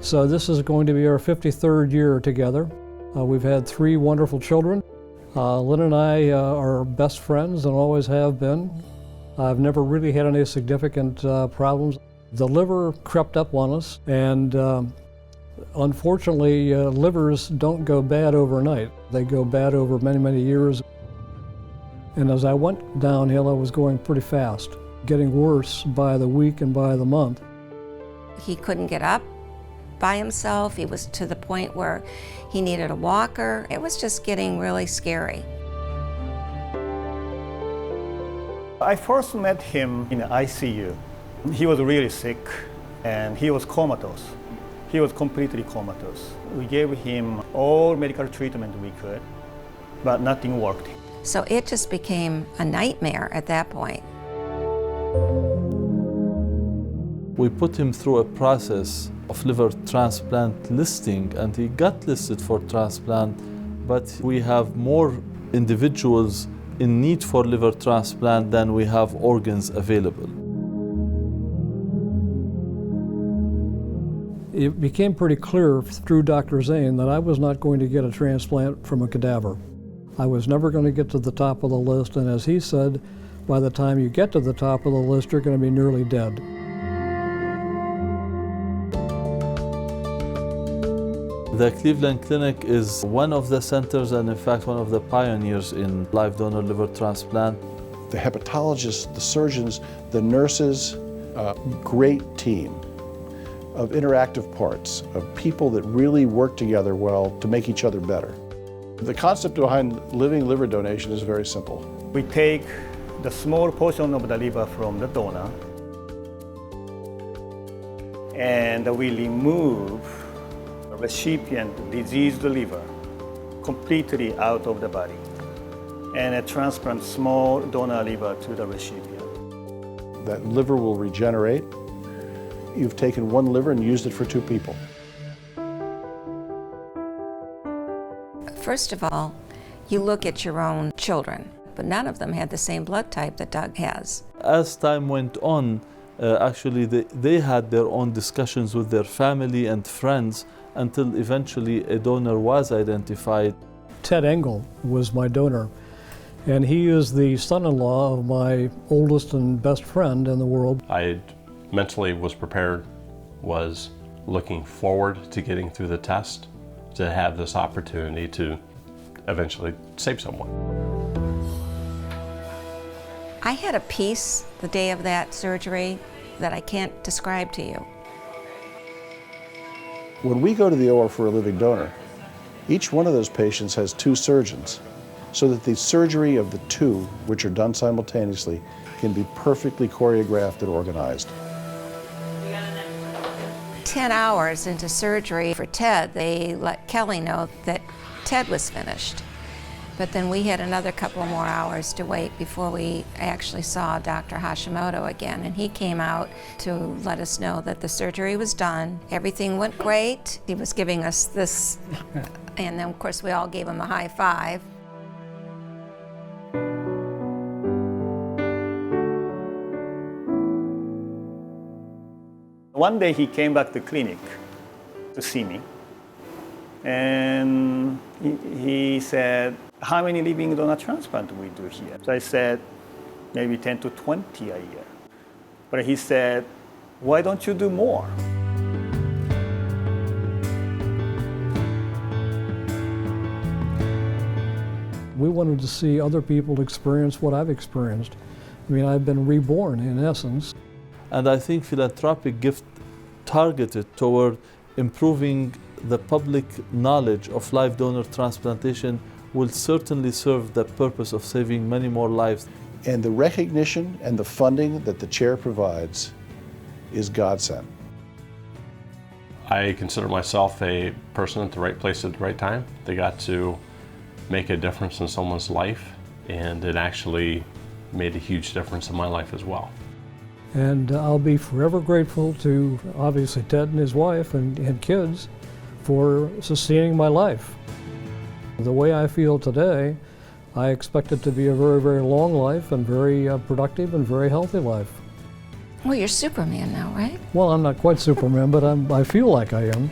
So this is going to be our 53rd year together. We've had 3 wonderful children. Lynn and I are best friends and always have been. I've never really had any significant problems. The liver crept up on us, and unfortunately, livers don't go bad overnight. They go bad over many, many years. And as I went downhill, I was going pretty fast, getting worse by the week and by the month. He couldn't get up by himself. He was to the point where he needed a walker. It was just getting really scary. I first met him in the ICU. He was really sick and he was comatose. He was completely comatose. We gave him all medical treatment we could, but nothing worked. So it just became a nightmare at that point. We put him through a process of liver transplant listing, and he got listed for transplant, but we have more individuals in need for liver transplant than we have organs available. It became pretty clear through Dr. Zane that I was not going to get a transplant from a cadaver. I was never going to get to the top of the list, and as he said, by the time you get to the top of the list, you're going to be nearly dead. The Cleveland Clinic is one of the centers and in fact one of the pioneers in live donor liver transplant. The hepatologists, the surgeons, the nurses, a great team of interactive parts, of people that really work together well to make each other better. The concept behind living liver donation is very simple. We take the small portion of the liver from the donor and we remove the recipient diseased liver completely out of the body and transplant small donor liver to the recipient. That liver will regenerate. You've taken one liver and used it for 2 people. First of all, you look at your own children, but none of them had the same blood type that Doug has. As time went on, actually they had their own discussions with their family and friends until eventually a donor was identified. Ted Engle was my donor, and he is the son-in-law of my oldest and best friend in the world. I mentally was prepared, was looking forward to getting through the test to have this opportunity to eventually save someone. I had a peace the day of that surgery that I can't describe to you. When we go to the OR for a living donor, each one of those patients has 2 surgeons, so that the surgery of the 2, which are done simultaneously, can be perfectly choreographed and organized. 10 hours into surgery for Ted, they let Kelly know that Ted was finished. But then we had another couple more hours to wait before we actually saw Dr. Hashimoto again. And he came out to let us know that the surgery was done. Everything went great. He was giving us this, and then of course we all gave him a high five. One day he came back to the clinic to see me, and he said, "How many living donor transplants do we do here?" So I said, maybe 10 to 20 a year. But he said, "Why don't you do more?" We wanted to see other people experience what I've experienced. I mean, I've been reborn in essence. And I think philanthropic gift targeted toward improving the public knowledge of live donor transplantation will certainly serve the purpose of saving many more lives. And the recognition and the funding that the chair provides is godsend. I consider myself a person at the right place at the right time. They got to make a difference in someone's life, and it actually made a huge difference in my life as well. And I'll be forever grateful to, obviously, Ted and his wife and kids for sustaining my life. The way I feel today, I expect it to be a very, very long life and very productive and very healthy life. Well, you're Superman now, right? Well, I'm not quite Superman, but I feel like I am.